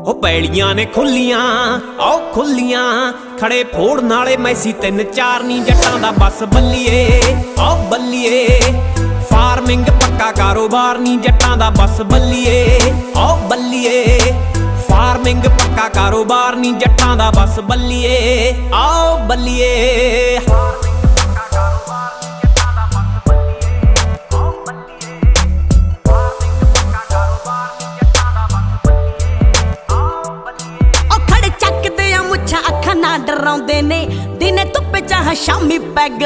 ओ पैलियां ने खुलियां ओ खुलियां खड़े फोड़न वाले मैसी 3-4 नी जट्टां दा बस बल्लिए ओ बल्लिए फार्मिंग पक्का कारोबार नी जट्टां दा बस बल्लिए ओ बल्लिए फार्मिंग पक्का कारोबार नी जट्टां दा बस बल्लिए आओ बल्लिए डराउंदे ने दिने धुप्प चाह शामी पैग